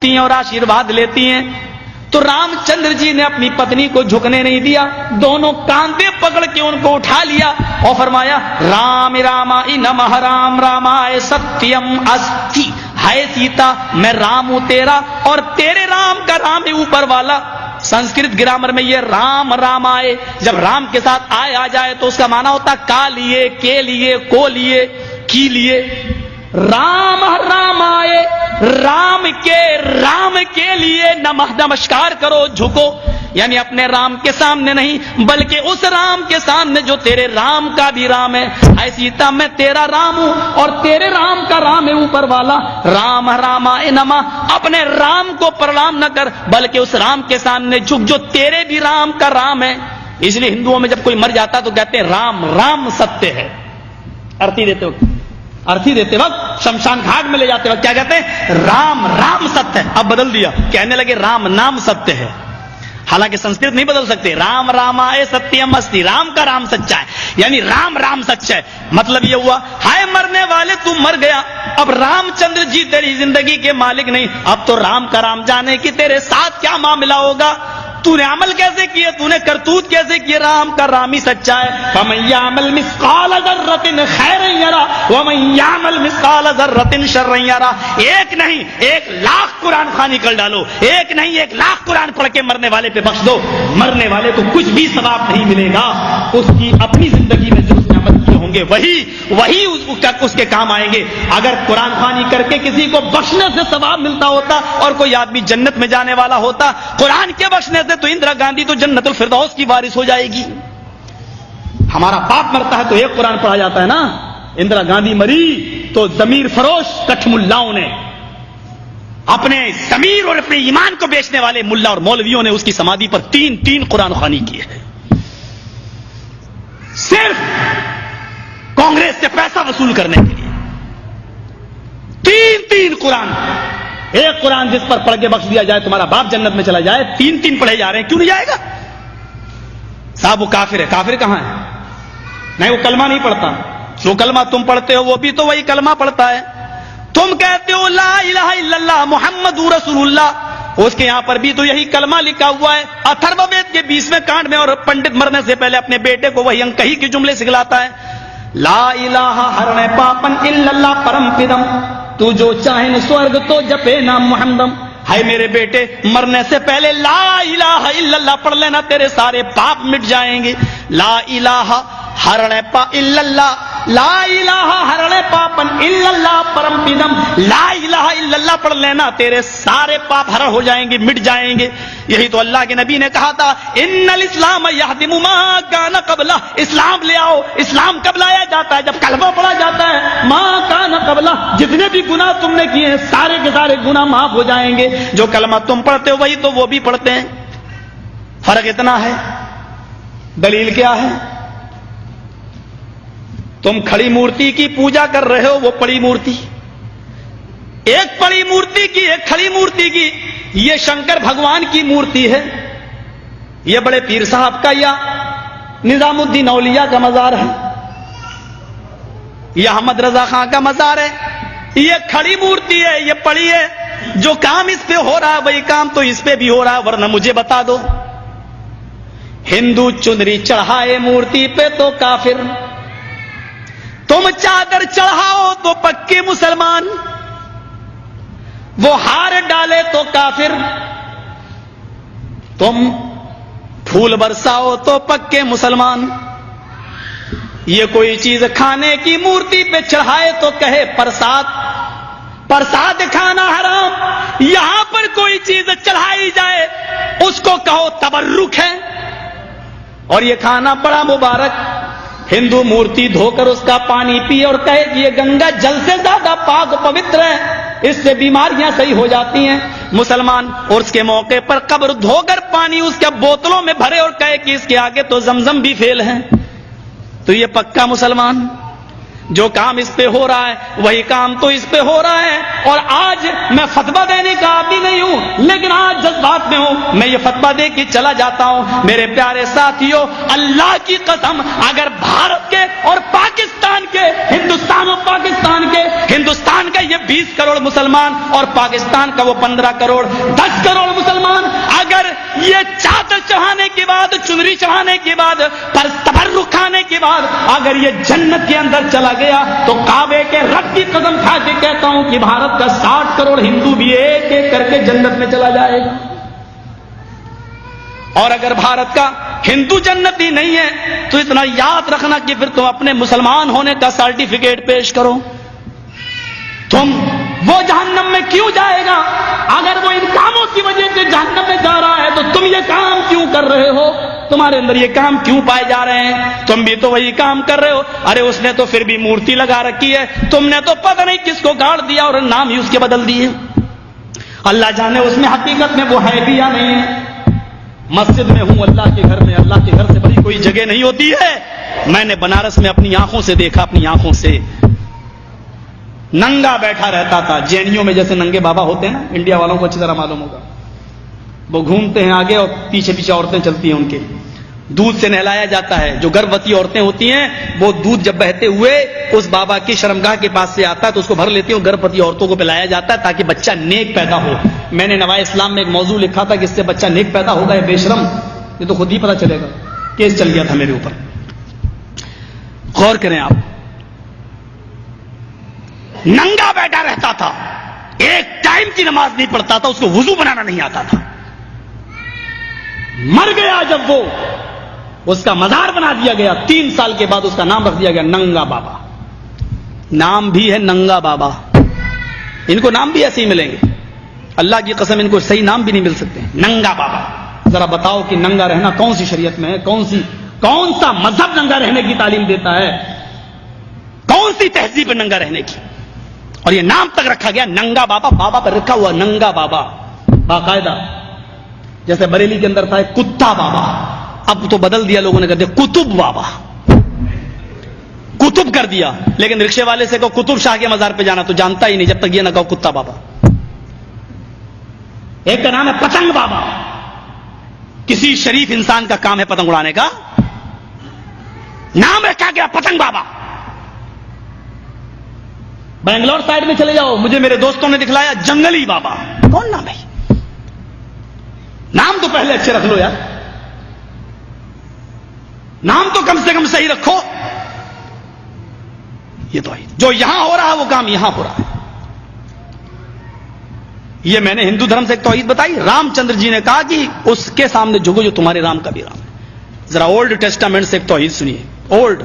تی ہیں اور آشیرواد لیتی ہیں. تو رام چندر جی نے اپنی پتنی کو جھکنے نہیں دیا, دونوں کاندھے پکڑ کے ان کو اٹھا لیا اور فرمایا رام رامائی نمہ رام رامائے ستیم استی. ہے سیتا میں رام ہوں تیرا اور تیرے رام کا رام ہے اوپر والا. سنسکرت گرامر میں یہ رام رام آئے, جب رام کے ساتھ آئے آ جائے تو اس کا معنی ہوتا کا لیے, کے لیے, کو لیے, کی لیے. رام رام آئے, رام کے لیے نمسکار کرو, جھکو, یعنی اپنے رام کے سامنے نہیں بلکہ اس رام کے سامنے جو تیرے رام کا بھی رام ہے. اے سیتا میں تیرا رام ہوں اور تیرے رام کا رام ہے اوپر والا. رام رامائے نمہ, اپنے رام کو پرنام نہ کر بلکہ اس رام کے سامنے جھک جو تیرے بھی رام کا رام ہے. اس لیے ہندوؤں میں جب کوئی مر جاتا تو کہتے ہیں رام رام ستیہ ہے. ارتھی دیتے وقت شمشان گھاٹ میں لے جاتے وقت کیا کہتے ہیں رام رام ستیہ. اب بدل دیا, کہنے لگے رام نام ستیہ ہے. حالانکہ سنسکرت نہیں بدل سکتے. رام رامائے ستیم استی, رام کا رام سچا ہے, یعنی رام رام سچا ہے. مطلب یہ ہوا ہائے مرنے والے تو مر گیا, اب رام چندر جی تیری زندگی کے مالک نہیں, اب تو رام کا رام جانے کی تیرے ساتھ کیا معاملہ ہوگا, تو نے عمل کیسے کیے, تو نے کرتوت کیسے کیے. رام کا رام ہی سچا ہے. فَمَن يَعْمَلْ مِثْقَالَ ذَرَّةٍ خَيْرًا يَرَهُ وَمَن يَعْمَلْ مِثْقَالَ ذَرَّةٍ شَرًّا يَرَهُ. ایک نہیں 1,00,000 قرآن خوانی کر ڈالو, ایک نہیں 1,00,000 قرآن پڑھ کے مرنے والے پہ بخش دو, مرنے والے کو کچھ بھی ثواب نہیں ملے گا. اس کی اپنی زندگی میں جو اس نے عمل کیے ہوں گے وہی اس کے کام آئیں گے. اگر قرآن خوانی کر کے کسی کو بخشنے سے ثواب ملتا ہوتا اور کوئی آدمی جنت میں جانے والا ہوتا, قرآن کے بخشنے سے تو اندرا گاندھی تو جنت الفردوس کی وارث ہو جائے گی. ہمارا باپ مرتا ہے تو ایک قرآن پڑھا جاتا ہے نا. اندرا گاندھی مری تو ضمیر فروش کٹھ ملاؤں نے, اپنے ضمیر اور اپنے ایمان کو بیچنے والے ملا اور مولویوں نے اس کی سمادھی پر 3 قرآن خوانی کی ہے, صرف کانگریس سے پیسہ وصول کرنے کے لیے. 3 قرآن. ایک قرآن جس پر پڑھ کے بخش دیا جائے تمہارا باپ جنت میں چلا جائے, 3 پڑھے جا رہے ہیں, کیوں نہیں جائے گا صاحب؟ وہ کافر ہے. کافر کہاں ہے؟ نہیں, وہ کلمہ نہیں پڑھتا. جو کلمہ تم پڑھتے ہو وہ بھی تو وہی کلمہ پڑھتا ہے. تم کہتے ہو لا الہ الا اللہ محمد رسول اللہ, اس کے یہاں پر بھی تو یہی کلمہ لکھا ہوا ہے. اتھرو وید کے 20ویں کانڈ میں, اور پنڈت مرنے سے پہلے اپنے بیٹے کو وہی انکہی کے جملے سکھلاتا ہے. لا الہ ہرنے پاپن الا اللہ پرم پدم, تو جو چاہیں سورگ تو جپے نام محمدم. ہے میرے بیٹے, مرنے سے پہلے لا الہ الا اللہ پڑھ لینا, تیرے سارے پاپ مٹ جائیں گے. لا الہ ہرنے پا الا اللہ, لا الہ ہرنے پاپن الا اللہ پرم پدم. لا الہ الا اللہ پڑھ لینا, تیرے سارے پاپ ہر ہو جائیں گے, مٹ جائیں گے. یہی تو اللہ کے نبی نے کہا تھا ان الاسلام یہدم ما کان قبلہ, اسلام لے آؤ. اسلام کب لایا جاتا ہے؟ جب کلمہ پڑھا جاتا ہے. ما کان قبلہ, جتنے بھی گناہ تم نے کیے ہیں سارے کے سارے گناہ معاف ہو جائیں گے. جو کلمہ تم پڑھتے ہو وہی تو وہ بھی پڑھتے ہیں. فرق اتنا ہے. دلیل کیا ہے؟ تم کھڑی مورتی کی پوجا کر رہے ہو, وہ پڑی مورتی. ایک پڑی مورتی کی, ایک کھڑی مورتی کی. یہ شنکر بھگوان کی مورتی ہے, یہ بڑے پیر صاحب کا یا نظام الدین اولیاء کا مزار ہے, یہ احمد رضا خان کا مزار ہے. یہ کھڑی مورتی ہے, یہ پڑی ہے. جو کام اس پہ ہو رہا ہے وہی کام تو اس پہ بھی ہو رہا ہے, ورنہ مجھے بتا دو. ہندو چنری چڑھائے مورتی پہ تو کافر, تم چادر چڑھاؤ تو پکے مسلمان, وہ ہار ڈالے تو کافر, تم پھول برساؤ تو پکے مسلمان. یہ کوئی چیز کھانے کی مورتی پہ چڑھائے تو کہے پرساد, پرساد کھانا حرام. یہاں پر کوئی چیز چڑھائی جائے اس کو کہو تبرک ہے, اور یہ کھانا بڑا مبارک. ہندو مورتی دھو کر اس کا پانی پیے اور کہے کہ یہ گنگا جل سے زیادہ پاک پوتر ہے, اس سے بیماریاں صحیح ہو جاتی ہیں. مسلمان عرس کے موقع پر قبر دھو کر پانی اس کے بوتلوں میں بھرے اور کہے کہ اس کے آگے تو زمزم بھی فیل ہے, تو یہ پکا مسلمان. جو کام اس پہ ہو رہا ہے وہی کام تو اس پہ ہو رہا ہے. اور آج میں فتویٰ دینے کا عادی نہیں ہوں، لیکن آج جذبات میں ہوں، میں یہ فتویٰ دے کے چلا جاتا ہوں. میرے پیارے ساتھیوں، اللہ کی قسم، اگر بھارت کے اور پاکستان کے، ہندوستان اور پاکستان کے، ہندوستان کا یہ 20 کروڑ مسلمان اور پاکستان کا وہ 15 کروڑ 10 کروڑ مسلمان اگر یہ چادر چڑھانے کے بعد، چنری چڑھانے کے بعد، پر تبرک کھانے کے بعد اگر یہ جنت کے اندر چلا گیا تو کعبے کے رب کی قسم کھا کے کہتا ہوں کہ بھارت کا 60 کروڑ ہندو بھی ایک ایک کر کے جنت میں چلا جائے گا. اور اگر بھارت کا ہندو جنتی نہیں ہے تو اتنا یاد رکھنا کہ پھر تم اپنے مسلمان ہونے کا سرٹیفکیٹ پیش کرو. تم وہ جہنم میں کیوں جائے گا؟ اگر وہ ان کاموں کی وجہ سے جہنم میں جا رہا ہے تو تم یہ کام کیوں کر رہے ہو؟ تمہارے اندر یہ کام کیوں پائے جا رہے ہیں؟ تم بھی تو وہی کام کر رہے ہو. ارے اس نے تو پھر بھی مورتی لگا رکھی ہے، تم نے تو پتہ نہیں کس کو گاڑ دیا اور نام ہی اس کے بدل دیے. اللہ جانے اس میں حقیقت میں وہ ہے بھی یا نہیں ہے. مسجد میں ہوں، اللہ کے گھر میں، اللہ کے گھر سے بڑی کوئی جگہ نہیں ہوتی ہے. میں نے بنارس میں اپنی آنکھوں سے دیکھا، اپنی آنکھوں سے ننگا بیٹھا رہتا تھا. جینیوں میں جیسے ننگے بابا ہوتے ہیں نا، انڈیا والوں کو اچھی طرح معلوم ہوگا، وہ گھومتے ہیں آگے اور پیچھے پیچھے عورتیں چلتی ہیں، ان کے دودھ سے نہلایا جاتا ہے. جو گربوتی عورتیں ہوتی ہیں وہ دودھ جب بہتے ہوئے اس بابا کی شرمگاہ کے پاس سے آتا ہے تو اس کو بھر لیتی ہیں. گربوتی عورتوں کو پلایا جاتا ہے تاکہ بچہ نیک پیدا ہو. میں نے نوائے اسلام میں ایک موضوع لکھا تھا کہ اس سے بچہ نیک پیدا ہوگا. یہ بے شرم، یہ تو خود ہی پتا چلے گا. کیس چل گیا تھا میرے اوپر. غور کریں آپ، ننگا بیٹھا رہتا تھا، ایک ٹائم کی نماز نہیں پڑھتا تھا، اس کو وضو بنانا نہیں آتا تھا. مر گیا جب وہ، اس کا مزار بنا دیا گیا. 3 سال کے بعد اس کا نام رکھ دیا گیا ننگا بابا. نام بھی ہے ننگا بابا. ان کو نام بھی ایسے ہی ملیں گے، اللہ کی قسم ان کو صحیح نام بھی نہیں مل سکتے. ننگا بابا. ذرا بتاؤ کہ ننگا رہنا کون سی شریعت میں ہے؟ کون سا مذہب ننگا رہنے کی تعلیم دیتا ہے؟ کون سی تہذیب ننگا رہنے کی؟ اور یہ نام تک رکھا گیا ننگا بابا. بابا پر رکھا ہوا ننگا بابا باقاعدہ. جیسے بریلی کے اندر تھا کتا بابا، اب تو بدل دیا لوگوں نے، کہتے کتب بابا. کتب کر دیا. لیکن رکشے والے سے کہو کتب شاہ کے مزار پہ جانا تو جانتا ہی نہیں جب تک یہ نہ کہو کتا بابا. ایک کا نام ہے پتنگ بابا. کسی شریف انسان کا کام ہے پتنگ اڑانے کا؟ نام رکھا گیا پتنگ بابا. بنگلور سائڈ میں چلے جاؤ، مجھے میرے دوستوں نے دکھلایا جنگلی بابا. کون نام ہے؟ نام تو پہلے اچھے رکھ لو یار، نام تو کم سے کم صحیح رکھو. یہ تو جو یہاں ہو رہا ہے وہ کام یہاں ہو رہا ہے. یہ میں نے ہندو دھرم سے ایک توحید بتائی. رام چندر جی نے کہا کہ اس کے سامنے جھکو جو تمہارے رام کا بھی رام ہے. ذرا اولڈ ٹیسٹامنٹ سے ایک توحید سنیے. اولڈ